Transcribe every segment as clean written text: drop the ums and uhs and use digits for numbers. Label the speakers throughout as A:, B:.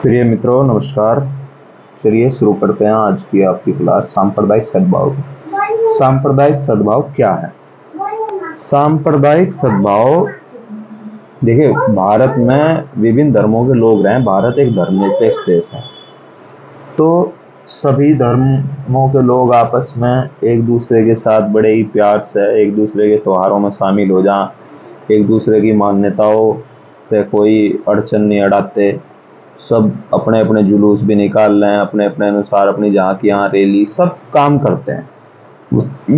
A: प्रिय मित्रों नमस्कार। चलिए शुरू करते हैं आज की आपकी क्लास सांप्रदायिक सद्भाव की। सांप्रदायिक सद्भाव क्या है? सांप्रदायिक सद्भाव, देखिए भारत में विभिन्न धर्मों के लोग रहे हैं। भारत एक धर्मनिरपेक्ष देश है, तो सभी धर्मों के लोग आपस में एक दूसरे के साथ बड़े ही प्यार से एक दूसरे के त्योहारों में शामिल हो जाएं, एक दूसरे की मान्यताओं पे कोई अड़चन नहीं अड़ाते। सब अपने अपने जुलूस भी निकाल रहे हैं, अपने अपने अनुसार अपनी झांकियां रैली सब काम करते हैं।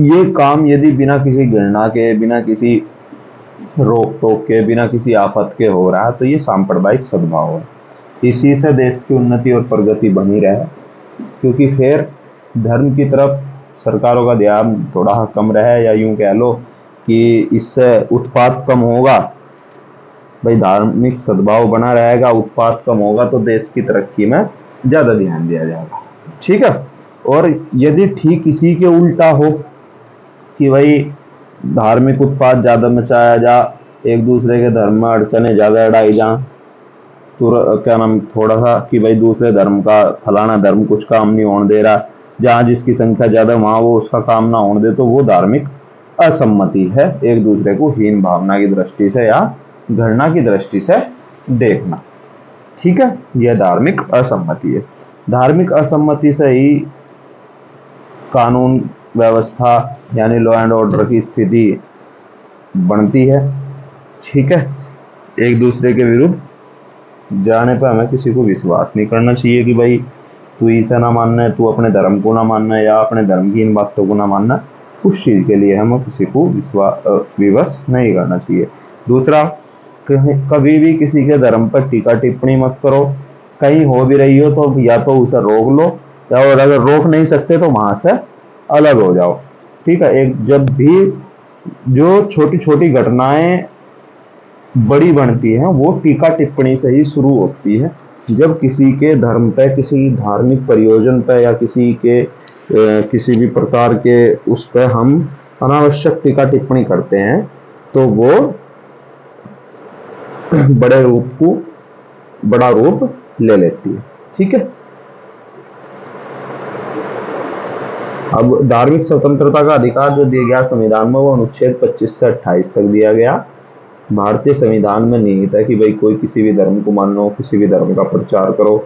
A: ये काम यदि बिना किसी घृणा के, बिना किसी रोक टोक के, बिना किसी आफत के हो रहा है तो ये सांप्रदायिक सद्भाव है। इसी से देश की उन्नति और प्रगति बनी रहे, क्योंकि फिर धर्म की तरफ सरकारों का ध्यान थोड़ा कम रहे, या यूं कह लो कि इससे उत्पाद कम होगा। भाई धार्मिक सद्भाव बना रहेगा, उत्पाद कम होगा तो देश की तरक्की में ज्यादा ध्यान दिया जाएगा। ठीक है। और यदि ठीक इसी के उल्टा हो कि भाई धार्मिक उत्पाद ज्यादा मचाया जा, एक दूसरे के धर्म में अड़चने ज्यादा अड़ाई जा, तो क्या नाम थोड़ा सा कि भाई दूसरे धर्म का फलाना धर्म कुछ काम नहीं होने दे रहा, जहाँ जिसकी संख्या ज्यादा वहां वो उसका काम ना होने दे, तो वो धार्मिक असम्मति है। एक दूसरे को हीन भावना की दृष्टि से या घृणा की दृष्टि से देखना। ठीक है, यह धार्मिक असम्मति है। धार्मिक असम्मति से ही कानून व्यवस्था यानी लॉ एंड ऑर्डर की स्थिति बनती है। ठीक है, एक दूसरे के विरुद्ध जाने पर हमें किसी को विश्वास नहीं करना चाहिए कि भाई तू इसे ना मानना है, तू अपने धर्म को ना मानना है, या अपने धर्म की इन बातों को ना मानना। उस चीज के लिए हमें किसी को विवश नहीं करना चाहिए। दूसरा, कभी भी किसी के धर्म पर टीका टिप्पणी मत करो। कहीं हो भी रही हो तो या तो उसे रोक लो, या और अगर रोक नहीं सकते तो वहां से अलग हो जाओ। ठीक है। एक जब भी जो छोटी छोटी घटनाएं बड़ी बनती हैं वो टीका टिप्पणी से ही शुरू होती है। जब किसी के धर्म पे, किसी धार्मिक प्रयोजन पे, या किसी भी प्रकार के उस पे हम अनावश्यक टीका टिप्पणी करते हैं तो वो बड़ा रूप ले लेती है। ठीक है। अब धार्मिक स्वतंत्रता का अधिकार जो दिया गया संविधान में, वो अनुच्छेद 25 से 28 तक दिया गया। भारतीय संविधान में निहित है कि भाई कोई किसी भी धर्म को मान लो, किसी भी धर्म का प्रचार करो।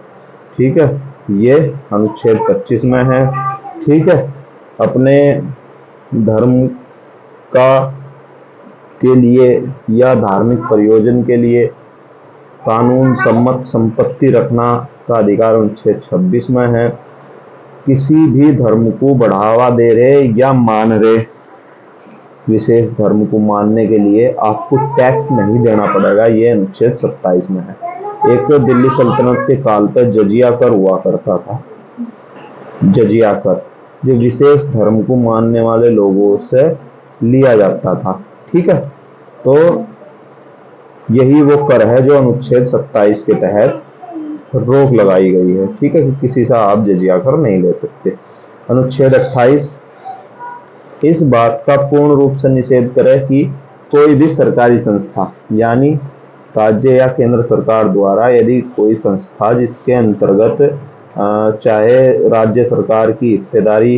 A: ठीक है, ये अनुच्छेद 25 में है। ठीक है। अपने धर्म का के लिए या धार्मिक प्रयोजन के लिए कानून सम्मत संपत्ति रखना का अधिकार अनुच्छेद 26 में है। किसी भी धर्म को बढ़ावा दे रहे या मान रहे, विशेष धर्म को मानने के लिए आपको टैक्स नहीं देना पड़ेगा, ये अनुच्छेद 27 में है। एक तो दिल्ली सल्तनत के काल पर जजिया कर हुआ करता था। जजिया कर जो विशेष धर्म को मानने वाले लोगों से लिया जाता था। ठीक है, तो यही वो कर है जो अनुच्छेद 27 के तहत रोक लगाई गई है। ठीक है, कि किसी से आप जजिया कर नहीं ले सकते। अनुच्छेद 28 इस बात का पूर्ण रूप से निषेध करे कि कोई भी सरकारी संस्था यानी राज्य या केंद्र सरकार द्वारा यदि कोई संस्था जिसके अंतर्गत चाहे राज्य सरकार की हिस्सेदारी,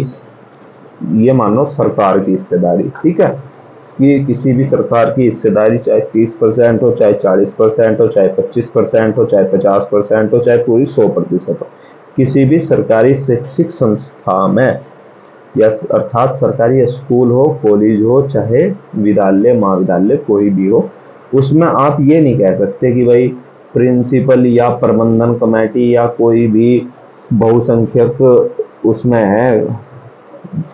A: ये मान लो सरकार की हिस्सेदारी, ठीक है, कि किसी भी सरकार की हिस्सेदारी चाहे 30% हो, चाहे 40% हो, चाहे 25% हो, चाहे 50% हो, चाहे पूरी 100% हो, किसी भी सरकारी शैक्षिक संस्था में, या अर्थात सरकारी स्कूल हो, कॉलेज हो, चाहे विद्यालय महाविद्यालय कोई भी हो, उसमें आप ये नहीं कह सकते कि भाई प्रिंसिपल या प्रबंधन कमेटी या कोई भी बहुसंख्यक उसमें है,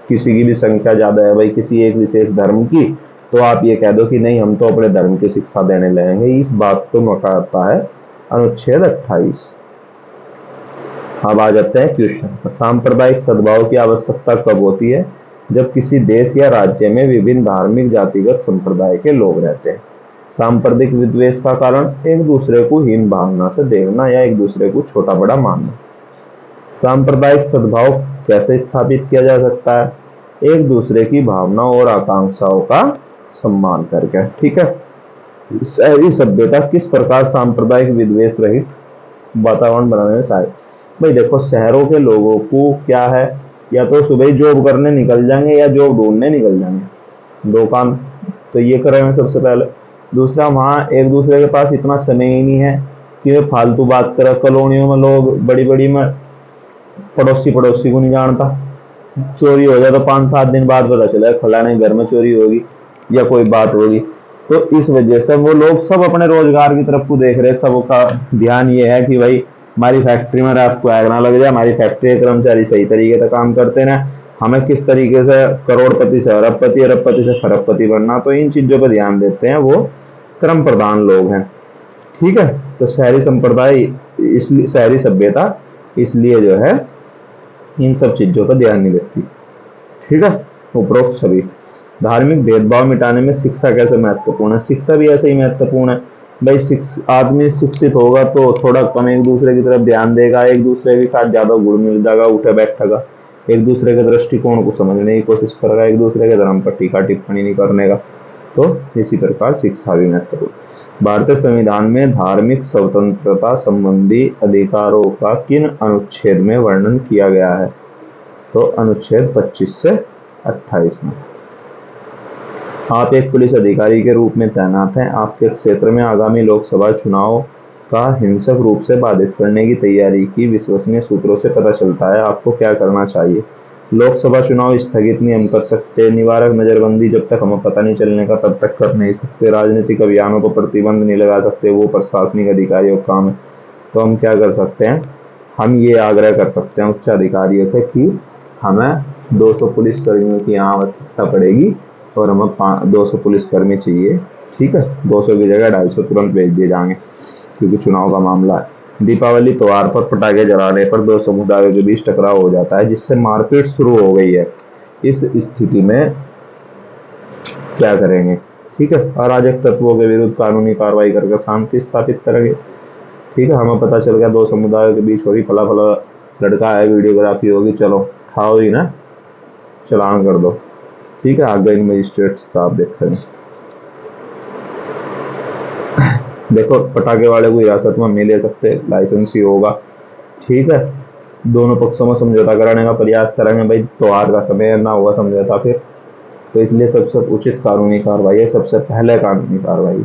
A: किसी की भी संख्या ज्यादा है भाई किसी एक विशेष धर्म की, तो आप ये कह दो कि नहीं हम तो अपने धर्म की शिक्षा देने लगेंगे। इस बात को नकारता है अनुच्छेद 28। अब आ जाते हैं क्वेश्चन। सांप्रदायिक सद्भाव की आवश्यकता कब होती है? जब किसी देश या राज्य में विभिन्न धार्मिक जातिगत संप्रदाय के लोग रहते हैं। सांप्रदायिक विद्वेष का कारण एक दूसरे को हीन भावना से देखना या एक दूसरे को छोटा बड़ा मानना। सांप्रदायिक सद्भाव कैसे स्थापित किया जा सकता है? एक दूसरे की भावनाओं और आकांक्षाओं का सम्मान करके। ठीक है। शहरी सभ्यता किस प्रकार सांप्रदायिक विद्वेष रहित वातावरण बनाने में सहायक। भाई देखो शहरों के लोगों को क्या है, या तो सुबह ही जॉब करने निकल जाएंगे या जॉब ढूंढने निकल जाएंगे, दो काम तो ये करेंगे सबसे पहले। दूसरा, वहाँ एक दूसरे के पास इतना समय ही नहीं है कि वे फालतू बात करें। कॉलोनियों में लोग बड़ी बड़ी में पड़ोसी पड़ोसी को नहीं जानता, चोरी हो जाए तो 5-7 दिन बाद पता चला फलाने घर में चोरी होगी या कोई बात होगी। तो इस वजह से वो लोग सब अपने रोजगार की तरफ को देख रहे हैं। सबका ध्यान ये है कि भाई हमारी फैक्ट्री में रात को आग ना लग जाए, हमारी फैक्ट्री के कर्मचारी सही तरीके से काम करते ना, हमें किस तरीके से करोड़पति से अरबपति, अरबपति से खरबपति बनना। तो इन चीजों पर ध्यान देते हैं, वो क्रम प्रधान लोग हैं। ठीक है, तो शहरी संप्रदाय इसलिए, शहरी सभ्यता इसलिए जो है इन सब चीजों का ध्यान नहीं देती। ठीक है, उपरोक्त सभी। धार्मिक भेदभाव मिटाने में शिक्षा कैसे महत्वपूर्ण है? शिक्षा भी ऐसे ही महत्वपूर्ण है। भाई आदमी शिक्षित होगा तो थोड़ा कम एक दूसरे की तरफ ध्यान देगा, एक दूसरे के साथ ज्यादा गुण मिल जाएगा, उठे बैठेगा, एक दूसरे के दृष्टिकोण को समझने की कोशिश करेगा, एक दूसरे के धर्म पर टीका टिप्पणी नहीं करने का। तो इसी प्रकार शिक्षा भी महत्वपूर्ण। भारतीय संविधान में धार्मिक स्वतंत्रता संबंधी अधिकारों का किन अनुच्छेद में वर्णन किया गया है? तो अनुच्छेद 25 से 28 में। आप एक पुलिस अधिकारी के रूप में तैनात हैं। आपके क्षेत्र में आगामी लोकसभा चुनाव का हिंसक रूप से बाधित करने की तैयारी की विश्वसनीय सूत्रों से पता चलता है। आपको क्या करना चाहिए? लोकसभा चुनाव स्थगित नहीं हम कर सकते, निवारक नजरबंदी जब तक हमें पता नहीं चलने का तब तक कर नहीं सकते, राजनीतिक अभियानों पर प्रतिबंध नहीं लगा सकते, वो प्रशासनिक अधिकारियों का काम है। तो हम क्या कर सकते हैं? हम ये आग्रह कर सकते हैं उच्च अधिकारियों से कि हमें 200 पुलिस कर्मियों की यहाँ आवश्यकता पड़ेगी और हमें 200 पुलिस कर्मी चाहिए। ठीक है, 200 की जगह 250 तुरंत भेज दिए जाएंगे क्योंकि चुनाव का मामला है। दीपावली त्योहार पर पटाखे जलाने पर दो समुदायों के बीच टकराव हो जाता है, जिससे मारपीट शुरू हो गई है। इस स्थिति में क्या करेंगे? ठीक है, अराजक तत्वों के विरुद्ध कानूनी कार्रवाई करके शांति स्थापित करेंगे। ठीक है, हमें पता चल गया दो समुदायों के बीच होगी, फला फला लड़का है, वीडियोग्राफी होगी, चलो खाओ ही ना, चलान कर दो। ठीक है, आगे इन मजिस्ट्रेट साहब देख रहे हैं। देखो पटाखे वाले को हिरासत में नहीं ले सकते, लाइसेंस ही होगा। ठीक है, दोनों पक्षों में समझौता कराने का प्रयास करेंगे। भाई त्योहार का समय ना हुआ समझौता फिर, तो इसलिए सबसे उचित कानूनी कार्रवाई है, सबसे पहले कानूनी कार्रवाई।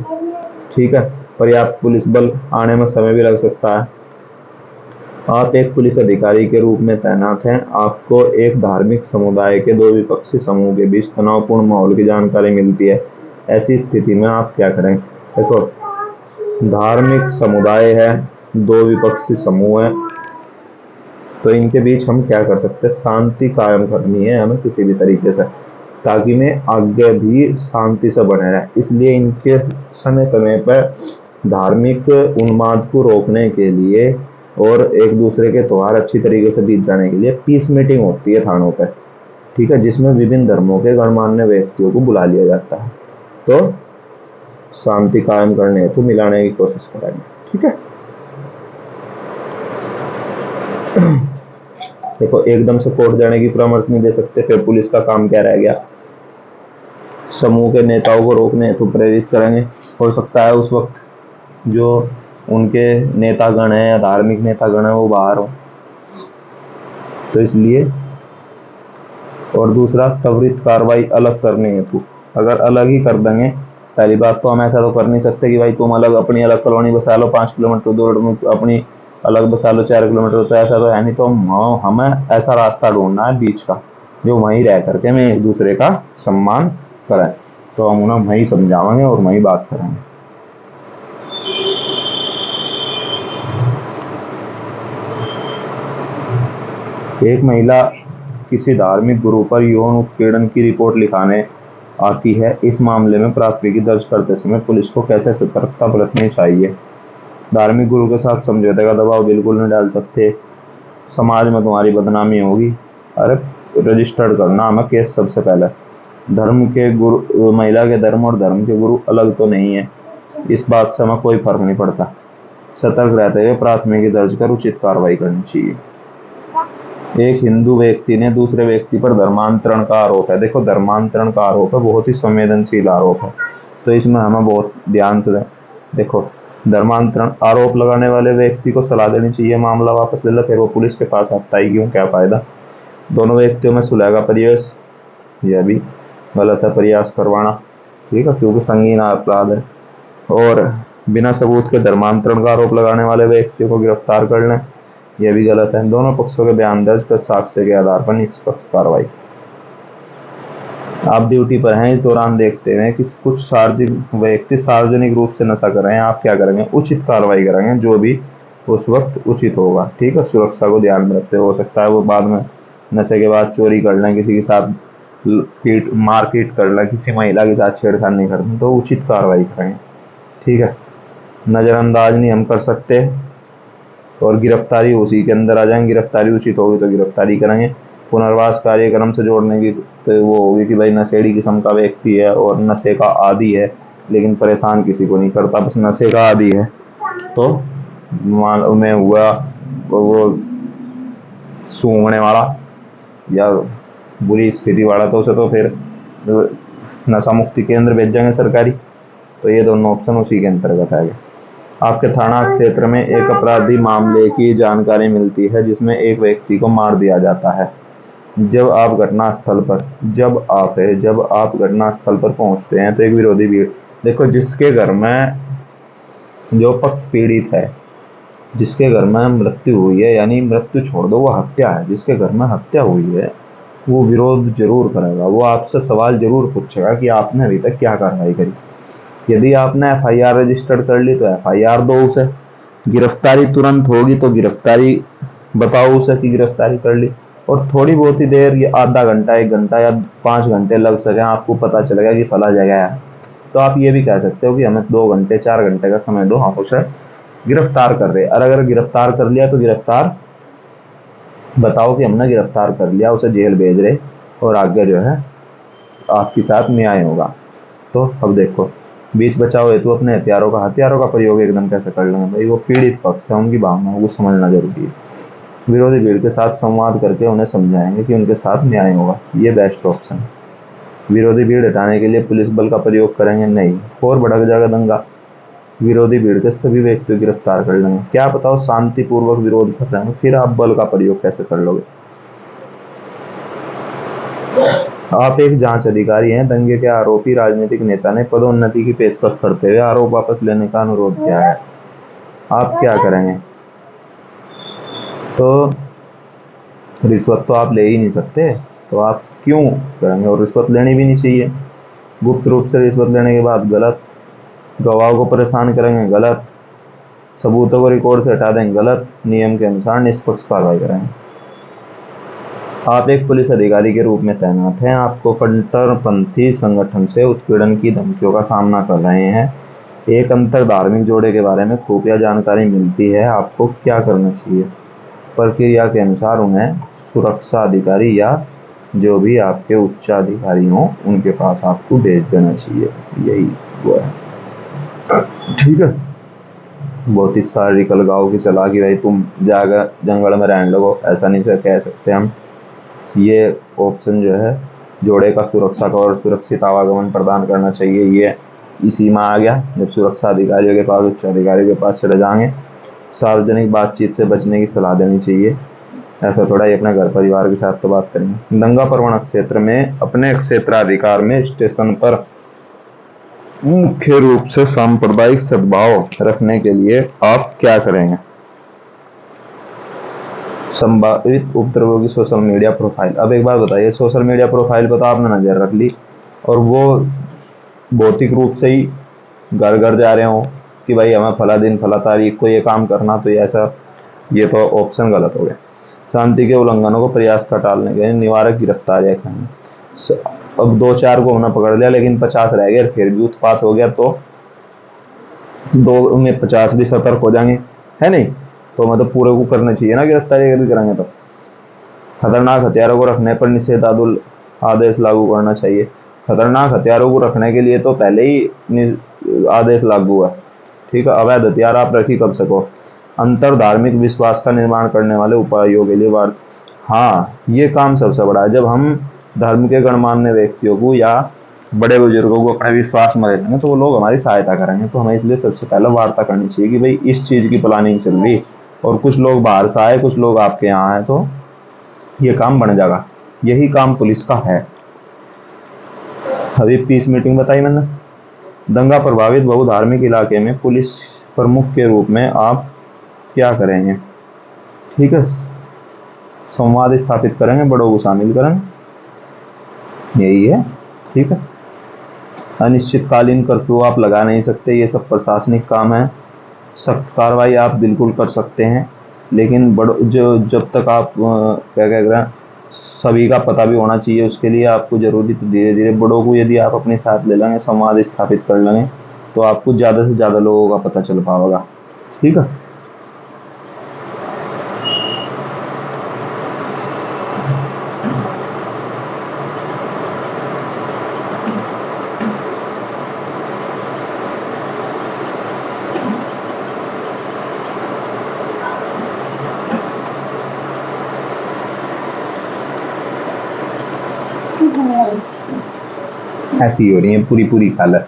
A: ठीक है, पर्याप्त पुलिस बल, आने में समय भी लग सकता है। आप एक पुलिस अधिकारी के रूप में तैनात हैं। आपको एक धार्मिक समुदाय के दो विपक्षी समूह के बीच तनावपूर्ण माहौल की जानकारी मिलती है। ऐसी स्थिति में आप क्या करें? देखो धार्मिक समुदाय है, दो विपक्षी समूह है, तो इनके बीच हम क्या कर सकते हैं? शांति कायम करनी है हमें किसी भी तरीके से, ताकि मैं आगे भी शांति से बने रहे। इसलिए इनके समय समय पर धार्मिक उन्माद को रोकने के लिए और एक दूसरे के त्योहार अच्छी तरीके से बीत जाने के लिए पीस मीटिंग होती है थानों पर। ठीक है, जिसमें विभिन्न धर्मों के गणमान्य व्यक्तियों को बुला लिया जाता है, तो शांति कायम करने हेतु मिलाने की कोशिश करेंगे। ठीक है, देखो एकदम से कोर्ट जाने की परामर्श नहीं दे सकते, फिर पुलिस का काम क्या रह गया? समूह के नेताओं को रोकने हेतु प्रेरित करेंगे। हो सकता है उस वक्त जो उनके नेतागण हैं या धार्मिक नेतागण हैं वो बाहर हो, तो इसलिए। और दूसरा, त्वरित कार्रवाई अलग करने हेतु, अगर अलग ही कर देंगे, पहली बात तो हम ऐसा तो कर नहीं सकते कि भाई तुम अलग अपनी अलग कॉलोनी बसा लो, 5 किलोमीटर दूर अपनी अलग बसा लो 4 किलोमीटर, तो ऐसा तो है नहीं। तो हमें ऐसा रास्ता ढूंढना है बीच का, जो वहीं रह करके हमें एक दूसरे का सम्मान करें। तो हम उन्हें वहीं समझाएंगे और वहीं बात करेंगे। एक महिला किसी धार्मिक गुरु पर यौन उत्पीड़न की रिपोर्ट लिखाने आती है। इस मामले में प्राथमिकी दर्ज करते समय पुलिस को कैसे सतर्कता बरतनी चाहिए? धार्मिक गुरु के साथ समझौते का दबाव बिल्कुल नहीं डाल सकते, समाज में तुम्हारी बदनामी होगी। अरे रजिस्टर्ड करना हमें केस सबसे पहले। धर्म के गुरु, महिला के धर्म और धर्म के गुरु अलग तो नहीं है, इस बात से हमें कोई फर्क नहीं पड़ता। सतर्क रहते हुए प्राथमिकी दर्ज कर उचित कार्रवाई करनी चाहिए। एक हिंदू व्यक्ति ने दूसरे व्यक्ति पर धर्मांतरण का आरोप है। देखो धर्मांतरण का आरोप है, बहुत ही संवेदनशील आरोप है, तो इसमें हमें बहुत ध्यान से देखो धर्मांतरण आरोप लगाने वाले व्यक्ति को सलाह देनी चाहिए मामला वापस ले लो, फिर वो पुलिस के पास आता है, क्यों, क्या फायदा। दोनों व्यक्तियों में सुलह का प्रयास, यह भी गलत है, प्रयास करवाना, ठीक है, क्योंकि संगीन अपराध है। और बिना सबूत के धर्मांतरण का आरोप लगाने वाले व्यक्तियों को गिरफ्तार कर लें, यह भी गलत है। दोनों पक्षों के बयान दर्ज कर साक्ष्य के आधार पर निष्पक्ष कार्रवाई। आप ड्यूटी पर हैं, इस दौरान देखते हैं कि कुछ सार्वजनिक रूप से नशा कर रहे हैं, आप क्या करेंगे, उचित कार्रवाई करेंगे, जो भी उस वक्त उचित होगा, ठीक है। सुरक्षा को ध्यान में रखते, हो सकता है वो बाद में नशे के बाद चोरी कर लें, किसी के साथ मारपीट कर लें, किसी महिला के साथ छेड़खानी कर लें, तो उचित कार्रवाई करेंगे, ठीक है। नज़रअंदाज नहीं हम कर सकते, और गिरफ्तारी उसी के अंदर आ जाएंगे, गिरफ्तारी उचित होगी तो गिरफ्तारी करेंगे। पुनर्वास कार्यक्रम से जोड़ने की तो वो होगी कि भाई नशेड़ी किस्म का व्यक्ति है और नशे का आदी है, लेकिन परेशान किसी को नहीं करता, बस नशे का आदी है, तो में हुआ वो सूंघने वाला या बुरी स्थिति वाला, तो उसे तो फिर नशा मुक्ति केंद्र भेज जाएंगे सरकारी। तो ये दोनों ऑप्शन उसी के अंतर्गत आएगा। आपके थाना क्षेत्र में एक अपराधी मामले की जानकारी मिलती है जिसमें एक व्यक्ति को मार दिया जाता है। जब आप घटनास्थल पर पहुंचते हैं तो एक विरोधी भीड़, देखो जिसके घर में जो पक्ष पीड़ित है, जिसके घर में मृत्यु हुई है, यानी मृत्यु छोड़ दो, वो हत्या है, जिसके घर में हत्या हुई है वो विरोध जरूर करेगा, वो आपसे सवाल जरूर पूछेगा कि आपने अभी तक क्या कार्रवाई करी। यदि आपने एफआईआर रजिस्टर्ड कर ली तो एफआईआर दो उसे, गिरफ्तारी तुरंत होगी तो गिरफ्तारी बताओ उसे कि गिरफ्तारी कर ली। और थोड़ी बहुत ही देर, ये आधा घंटा, 1 घंटा या 5 घंटे लग सके, आपको पता चलेगा कि फला जगह है, तो आप ये भी कह सकते हो कि हमें 2 घंटे 4 घंटे का समय दो, हम उसे गिरफ्तार कर रहे। और अगर गिरफ्तार कर लिया तो गिरफ्तार बताओ कि हमने गिरफ्तार कर लिया, उसे जेल भेज रहे, और आगे जो है आपके साथ न्याय होगा। तो अब देखो, बीच बचाव हेतु अपने हथियारों का प्रयोग एकदम कैसे कर लेंगे भाई, वो पीड़ित पक्ष है, उनकी भावनाओं को समझना जरूरी है। विरोधी भीड़ के साथ संवाद करके उन्हें समझाएंगे कि उनके साथ न्याय होगा, ये बेस्ट ऑप्शन है। विरोधी भीड़ हटाने के लिए पुलिस बल का प्रयोग करेंगे नहीं, और भड़क जाएगा दंगा, विरोधी भीड़ के सभी व्यक्तियों को गिरफ्तार कर लेंगे। क्या बताओ, शांतिपूर्वक विरोध कर रहे हैं, फिर आप बल का प्रयोग कैसे कर लोगे। आप एक जांच अधिकारी हैं, दंगे के आरोपी राजनीतिक नेता ने पदोन्नति की पेशकश करते हुए आरोप वापस लेने का अनुरोध किया है, आप क्या करेंगे। तो रिश्वत तो आप ले ही नहीं सकते, तो आप क्यों करेंगे, और रिश्वत लेनी भी नहीं चाहिए। गुप्त रूप से रिश्वत लेने के बाद गलत, गवाहों को परेशान करेंगे गलत, सबूतों को रिकॉर्ड से हटा देंगे गलत, नियम के अनुसार निष्पक्ष कार्रवाई करेंगे। आप एक पुलिस अधिकारी के रूप में तैनात हैं, आपको कट्टरपंथी संगठन से उत्पीड़न की धमकियों का सामना कर रहे हैं, एक अंतर धार्मिक जोड़े के बारे में खुफिया जानकारी मिलती है, आपको क्या करना चाहिए। प्रक्रिया के अनुसार उन्हें सुरक्षा अधिकारी या जो भी आपके उच्च अधिकारी हों उनके पास आपको भेज देना चाहिए, यही वो है, ठीक है। बहुत ही शारीरिक अलगाव की सलाह की भाई तुम जाकर जंगल में रहने लगो, ऐसा नहीं कह सकते हम। ये ऑप्शन जो है जोड़े का सुरक्षा का और सुरक्षित आवागमन प्रदान करना चाहिए, ये इसी में आ गया। जब सुरक्षा अधिकारियों के पास, उच्च अधिकारियों के पास चले जाएंगे, सार्वजनिक बातचीत से बचने की सलाह देनी चाहिए, ऐसा थोड़ा ही अपने घर परिवार के साथ तो बात करेंगे। दंगा प्रवण क्षेत्र में अपने क्षेत्राधिकार में स्टेशन पर मुख्य रूप से सांप्रदायिक सद्भाव रखने के लिए आप क्या करेंगे। संभावित उपद्रवों की सोशल मीडिया प्रोफाइल। अब एक बात बताइए, सोशल मीडिया प्रोफाइल पर तो आपने नजर रख ली, और वो भौतिक रूप से ही घर घर जा रहे हो कि भाई हमें फला दिन फला तारीख को ये काम करना, तो ऐसा, ये तो ऑप्शन गलत हो गया। शांति के उल्लंघनों को प्रयास का टालने के लिए निवारक गिरफ्तारियां करेंगे। अब 2-4 को हमने पकड़ लिया, लेकिन 50 रह गए, फिर भी उत्पात हो गया, तो 2 में 50 भी सतर्क हो जाएंगे, है नहीं। तो मतलब पूरे को करना चाहिए ना गिरफ्तारी, यदि करेंगे तो। खतरनाक हथियारों को रखने पर निषेधात्मक आदेश लागू करना चाहिए। खतरनाक हथियारों को रखने के लिए तो पहले ही आदेश लागू है, ठीक है। अवैध हथियार आप रख ही कब सको। अंतर धार्मिक विश्वास का निर्माण करने वाले उपायों के लिए हाँ, ये काम सबसे बड़ा है। जब हम धर्म के गणमान्य व्यक्तियों को या बड़े बुजुर्गों को अपने विश्वास में ले लेंगे तो वो लोग हमारी सहायता करेंगे। तो हमें इसलिए सबसे पहले वार्ता करनी चाहिए कि भाई इस चीज की प्लानिंग चल रही, और कुछ लोग बाहर से आए, कुछ लोग आपके यहाँ आए, तो ये काम बन जाएगा। यही काम पुलिस का है। अभी पीस मीटिंग बताई मैंने। दंगा प्रभावित बहुधार्मिक इलाके में पुलिस प्रमुख के रूप में आप क्या करेंगे? ठीक है, संवाद स्थापित करेंगे, बड़ों को शामिल करेंगे, यही है। ठीक है, अनिश्चितकालीन कर्फ्यू आप लगा नहीं सकते, ये सब प्रशासनिक काम है। सख्त कार्रवाई आप बिल्कुल कर सकते हैं, लेकिन बड़ो जो जब तक आप क्या कह रहे हैं, सभी का पता भी होना चाहिए, उसके लिए आपको जरूरी तो धीरे धीरे बड़ों को यदि आप अपने साथ ले लेंगे, संवाद स्थापित कर लेंगे, तो आपको ज़्यादा से ज़्यादा लोगों का पता चल पाएगा। ठीक है, ऐसी हो रही है पूरी पूरी हालत।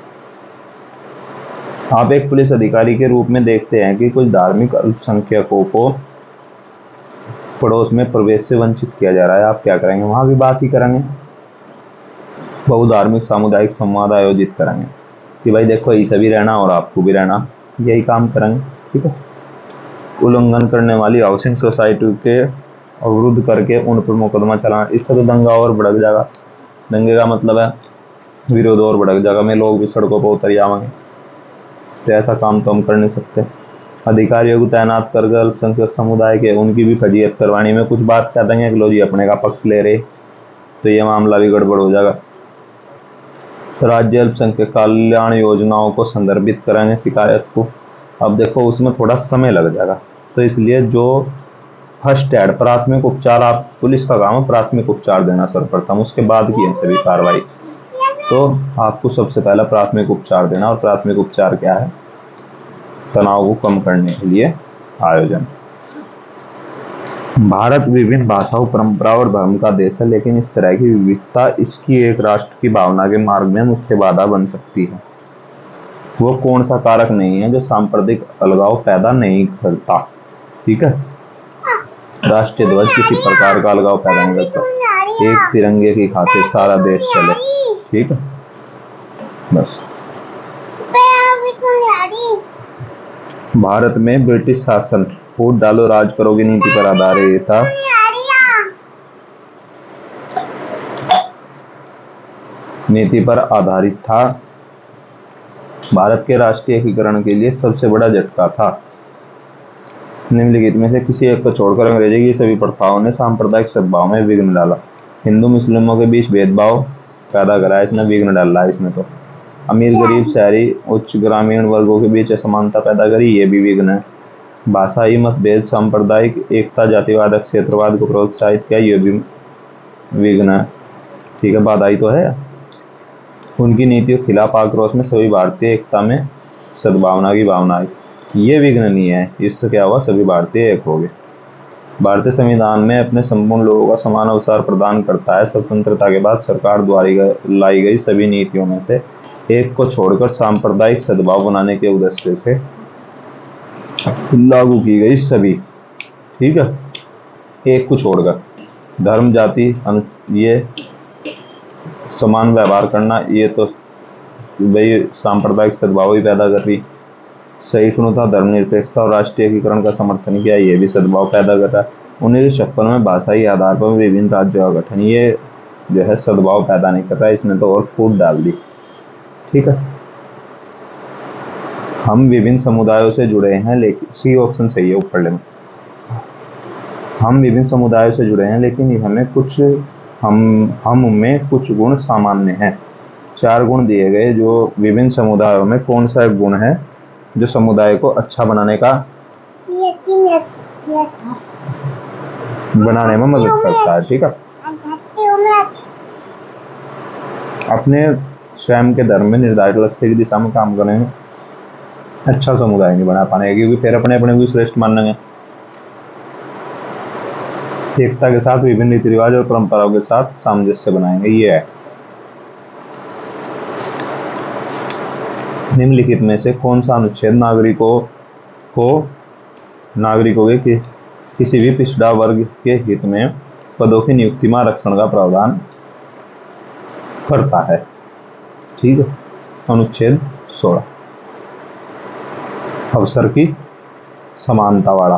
A: आप एक पुलिस अधिकारी के रूप में देखते हैं कि कुछ धार्मिक अल्पसंख्यकों को पड़ोस में प्रवेश से वंचित किया जा रहा है, आप क्या करेंगे? वहां भी बात ही करेंगे, बहुधार्मिक सामुदायिक संवाद आयोजित करेंगे कि भाई देखो ऐसा भी रहना और आपको भी रहना, यही काम करेंगे। ठीक है, उल्लंघन करने वाली हाउसिंग सोसाइटी के अवरुद्ध करके उन पर मुकदमा चलाना, इससे तो दंगा और भड़क जाएगा। दंगे का मतलब है विरोध और भड़क जाएगा, में लोग भी सड़कों पर उतर जाएंगे। तो ऐसा काम तो हम कर नहीं सकते। अधिकारियों को तैनात करके अल्पसंख्यक समुदाय के उनकी भी फजीयत करवानी में कुछ बात कह देंगे कि लो जी अपने का पक्ष ले रहे, तो ये मामला भी गड़बड़ हो जाएगा। राज्य अल्पसंख्यक कल्याण योजनाओं को संदर्भित करेंगे शिकायत को। अब देखो उसमें थोड़ा समय लग जाएगा, तो इसलिए जो फर्स्ट एड प्राथमिक उपचार, आप पुलिस का काम है प्राथमिक उपचार देना सर्वप्रथम, उसके बाद की है सभी कार्रवाई। तो आपको सबसे पहला प्राथमिक उपचार देना, और प्राथमिक उपचार क्या है? तनाव को कम करने के लिए आयोजन। भारत विभिन्न भाषाओं, परंपरा और धर्म का देश है, लेकिन इस तरह की विविधता इसकी एक राष्ट्र की भावना के मार्ग में मुख्य बाधा बन सकती है। वो कौन सा कारक नहीं है जो सांप्रदायिक अलगाव पैदा नहीं करता? ठीक है, राष्ट्रीय ध्वज किसी प्रकार का अलगाव पैदा नहीं करता, एक तिरंगे की खातिर सारा देश चले। ठीक है, बस। भारत में ब्रिटिश शासन वोट डालो राज करोगे नीति पर आधारित था। भारत के राष्ट्रीय एकीकरण के लिए सबसे बड़ा झटका था। निम्नलिखित में से किसी एक को छोड़कर अंग्रेजी की सभी प्रथाओं ने सांप्रदायिक सद्भाव में विघ्न डाला। हिंदू मुस्लिमों के बीच भेदभाव पैदा करा, इसने विघ्न डाला इसमें। तो अमीर गरीब शहरी उच्च ग्रामीण वर्गों के बीच असमानता पैदा करी, ये भी विघ्न है। भाषाई मतभेद, सांप्रदायिक एकता, जातिवाद, क्षेत्रवाद को प्रोत्साहित किया, ये भी विघ्न है। ठीक है, बाधाई तो है। उनकी नीतियों के खिलाफ आक्रोश में सभी भारतीय एकता में सद्भावना की भावना आई, ये विघ्न नहीं है। इससे क्या हुआ? सभी भारतीय एक हो गए। भारतीय संविधान में अपने संपूर्ण लोगों का समान अवसर प्रदान करता है। स्वतंत्रता के बाद सरकार द्वारा लाई गई सभी नीतियों में से एक को छोड़कर सांप्रदायिक सद्भाव बनाने के उद्देश्य से लागू की गई सभी। ठीक है, एक को छोड़कर धर्म जाति ये समान व्यवहार करना, ये तो भाई सांप्रदायिक सद्भाव ही पैदा कर रही। सही सुनो था, धर्मनिरपेक्षता और राष्ट्रीय एकीकरण का समर्थन किया, ये भी सद्भाव पैदा कर रहा है। 1956 में भाषाई आधार पर विभिन्न राज्यों का गठन, ये जो है सद्भाव पैदा नहीं कर रहा है, इसने तो और फूट डाल दी। ठीक है, हम विभिन्न समुदायों से जुड़े हैं, लेकिन सी ऑप्शन सही है ऊपर लेना। हम विभिन्न समुदायों से जुड़े हैं, लेकिन हमें कुछ हम में कुछ गुण सामान्य हैं। 4 गुण दिए गए, जो विभिन्न समुदायों में कौन सा एक गुण है जो समुदाय को अच्छा बनाने में मदद करता है। ठीक है, अपने स्वयं के धर्म में निर्धारित लक्ष्य की दिशा में काम करेंगे, अच्छा समुदाय नहीं बना पाएंगे, क्योंकि फिर अपने अपने को श्रेष्ठ मानेंगे। एकता के साथ विभिन्न रीति रिवाज और परंपराओं के साथ सामंजस्य बनाएंगे, ये है। निम्नलिखित में से कौन सा अनुच्छेद नागरिकों के किसी भी पिछड़ा वर्ग के हित में पदों की नियुक्ति में आरक्षण का प्रावधान करता है? ठीक है, अनुच्छेद 16 अवसर की समानता वाला।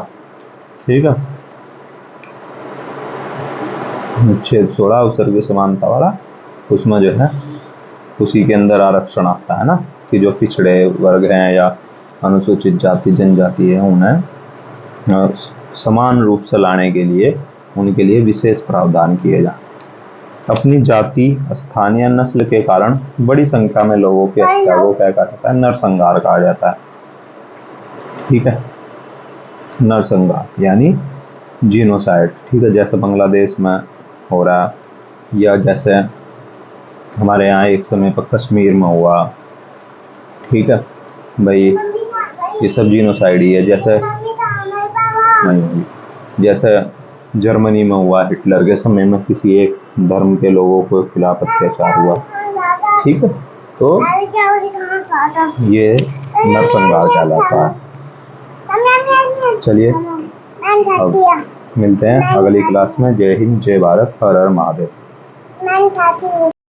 A: ठीक है, अनुच्छेद 16 अवसर की समानता वाला, उसमें जो है उसी के अंदर आरक्षण आता है ना, कि जो पिछड़े वर्ग हैं या अनुसूचित जाति जनजाति है उन्हें समान रूप से लाने के लिए उनके लिए विशेष प्रावधान किए जाए। अपनी जाति, स्थानीय नस्ल के कारण बड़ी संख्या में लोगों के हत्या को क्या कहा जाता है? नरसंहार कहा जाता है। ठीक है, नरसंहार यानी जीनोसाइड। ठीक है, जैसे बांग्लादेश में हो रहा है, या जैसे हमारे यहाँ एक समय पर कश्मीर में हुआ। ठीक है भाई, ये सब जीनोसाइड ही है। जैसे जर्मनी में हुआ, हिटलर के समय में किसी एक धर्म के लोगों के खिलाफ अत्याचार हुआ। ठीक है, तो ये नरसंहार कहलाता है। चलिए अब मिलते हैं अगली क्लास में। जय हिंद, जय भारत, हर हर महादेव।